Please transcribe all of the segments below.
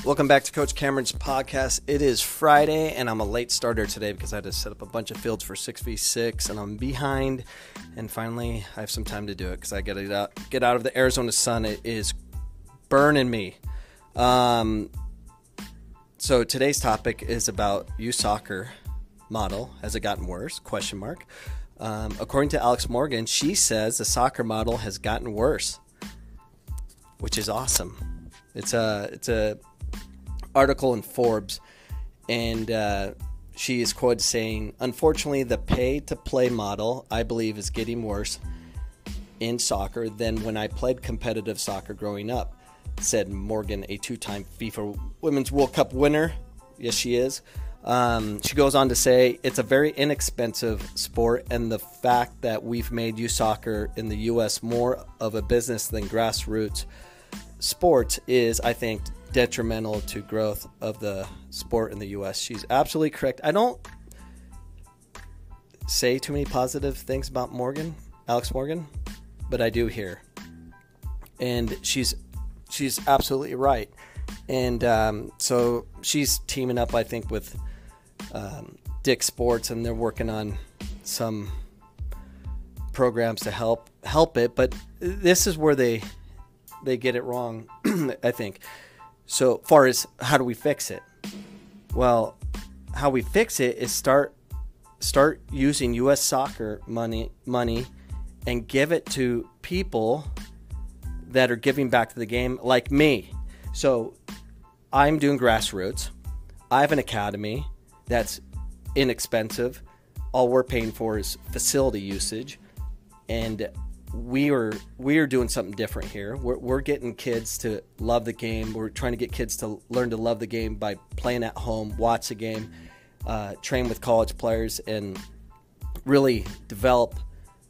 Welcome back to Coach Cameron's podcast. It is Friday, and I'm a late starter today because I had to set up a bunch of fields for 6v6, and I'm behind. And finally, I have some time to do it because I got to get out of the Arizona sun. It is burning me. So today's topic is about youth soccer model. Has it gotten worse? ? According to Alex Morgan, she says the soccer model has gotten worse, which is awesome. It's a article in Forbes, and she is quoted saying, "Unfortunately, the pay-to-play model, I believe, is getting worse in soccer than when I played competitive soccer growing up," said Morgan, a two-time FIFA Women's World Cup winner. Yes, she is. She goes on to say, "It's a very inexpensive sport, and the fact that we've made youth soccer in the U.S. more of a business than grassroots sports is, I think, detrimental to growth of the sport in the U.S." She's absolutely correct. I don't say too many positive things about Alex Morgan, but I do here. And she's absolutely right. And so she's teaming up, I think, with Dick Sports, and they're working on some programs to help it. But this is where they get it wrong, I think. So far as how do we fix it? Well, how we fix it is start using U.S. soccer money and give it to people that are giving back to the game, like me. So I'm doing grassroots. I have an academy that's inexpensive. All we're paying for is facility usage, and we are doing something different here. We're getting kids to love the game. We're trying to get kids to learn to love the game by playing at home, watch the game, train with college players, and really develop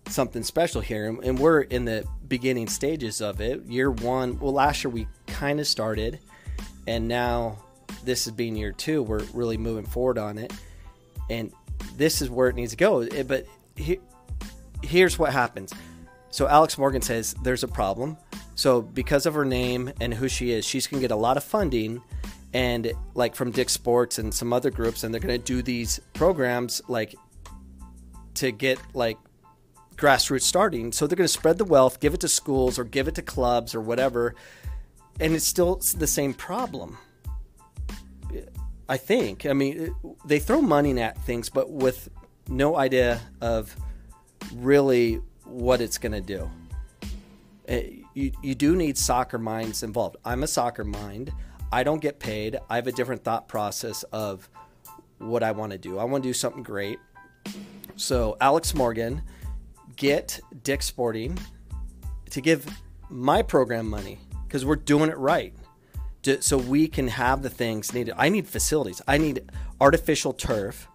something special here. And we're in the beginning stages of it. Year one, well, last year we kind of started, and now this is being year two. We're really moving forward on it, and this is where it needs to go. But here's what happens. So Alex Morgan says there's a problem. So because of her name and who she is, she's going to get a lot of funding, and like from Dick Sports and some other groups, and they're going to do these programs like to get like grassroots starting. So they're going to spread the wealth, give it to schools or give it to clubs or whatever, and it's still the same problem, I think. I mean, they throw money at things, but with no idea of really what it's going to do. You do need soccer minds involved. I'm a soccer mind. I don't get paid. I have a different thought process of what I want to do. I want to do something great. So Alex Morgan, get Dick Sporting to give my program money because we're doing it right. So we can have the things needed. I need facilities. I need artificial turf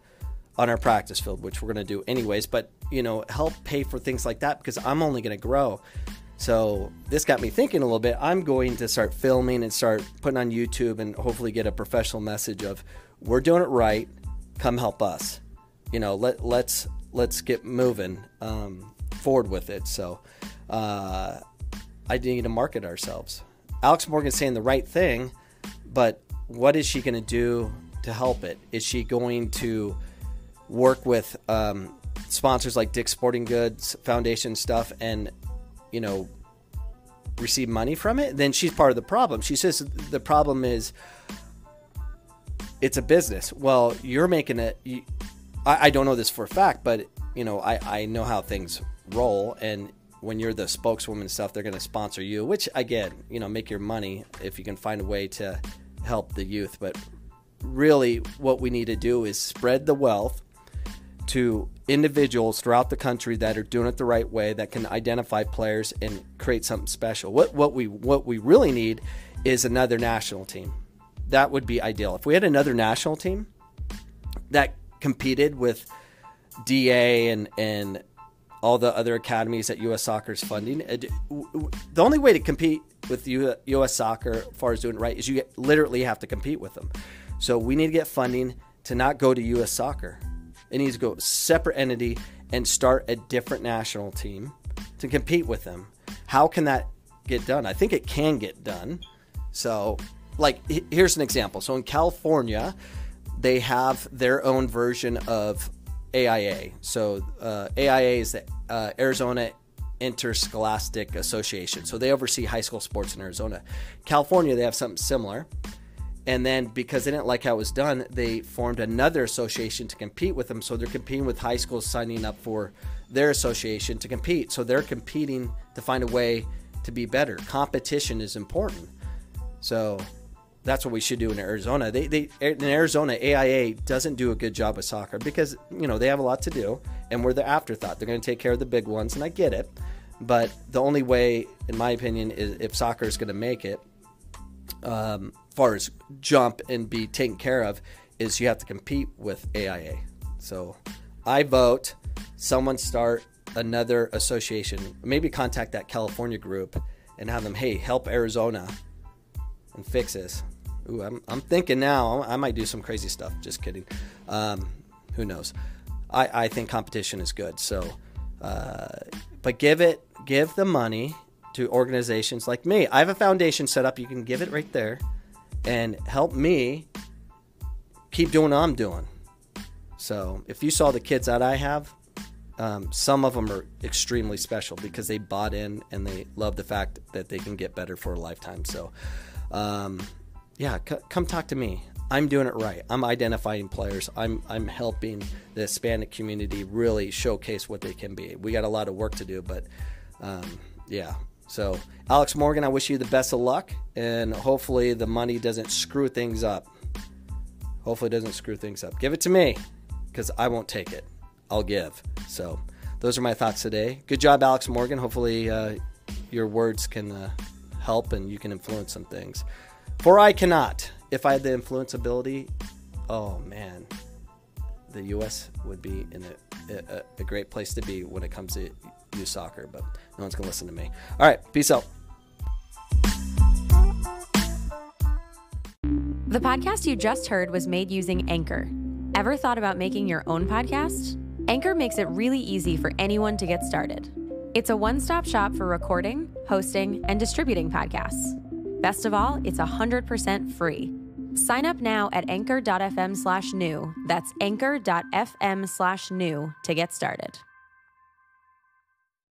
on our practice field, which we're going to do anyways, but help pay for things like that because I'm only going to grow. So this got me thinking a little bit. I'm going to start filming and start putting on YouTube and hopefully get a professional message of we're doing it right. Come help us. Let's get moving forward with it. So I need to market ourselves. Alex Morgan's saying the right thing, but what is she going to do to help it? Is she going to work with sponsors like Dick's Sporting Goods Foundation stuff and receive money from it? Then she's part of the problem. She says the problem is it's a business. Well, you're making it. I don't know this for a fact, but I know how things roll, and when you're the spokeswoman and stuff, they're going to sponsor you, which I get. Make your money if you can find a way to help the youth. But really what we need to do is spread the wealth to individuals throughout the country that are doing it the right way, that can identify players and create something special. What we really need is another national team. That would be ideal. If we had another national team that competed with DA and all the other academies that U.S. Soccer is funding, the only way to compete with U.S. Soccer as far as doing it right is you literally have to compete with them. So we need to get funding to not go to U.S. Soccer. It needs to go separate entity and start a different national team to compete with them. How can that get done? I think it can get done. So here's an example. So in California, they have their own version of AIA. So AIA is the Arizona Interscholastic Association. So they oversee high school sports in Arizona. California, they have something similar. And then because they didn't like how it was done, they formed another association to compete with them. So they're competing with high schools signing up for their association to compete. So they're competing to find a way to be better. Competition is important. So that's what we should do in Arizona. In Arizona, AIA doesn't do a good job with soccer because, they have a lot to do and we're the afterthought. They're going to take care of the big ones, and I get it. But the only way, in my opinion, is if soccer is going to make it, far as jump and be taken care of, is you have to compete with AIA. So I vote someone start another association, maybe contact that California group and have them, hey, help Arizona and fix this. Ooh, I'm thinking now I might do some crazy stuff. Just kidding. Who knows? I think competition is good. So, but give the money to organizations like me. I have a foundation set up. You can give it right there and help me keep doing what I'm doing. So if you saw the kids that I have, some of them are extremely special because they bought in and they love the fact that they can get better for a lifetime. So, come talk to me. I'm doing it right. I'm identifying players. I'm helping the Hispanic community really showcase what they can be. We got a lot of work to do, but So, Alex Morgan, I wish you the best of luck, and hopefully the money doesn't screw things up. Give it to me, because I won't take it. I'll give. So, those are my thoughts today. Good job, Alex Morgan. Hopefully your words can help and you can influence some things. For I cannot. If I had the influence ability, oh man, the U.S. would be in a great place to be when it comes to youth soccer, but no one's going to listen to me. All right, peace out. The podcast you just heard was made using Anchor. Ever thought about making your own podcast? Anchor makes it really easy for anyone to get started. It's a one-stop shop for recording, hosting, and distributing podcasts. Best of all, it's 100% free. Sign up now at anchor.fm/new. That's anchor.fm/new to get started.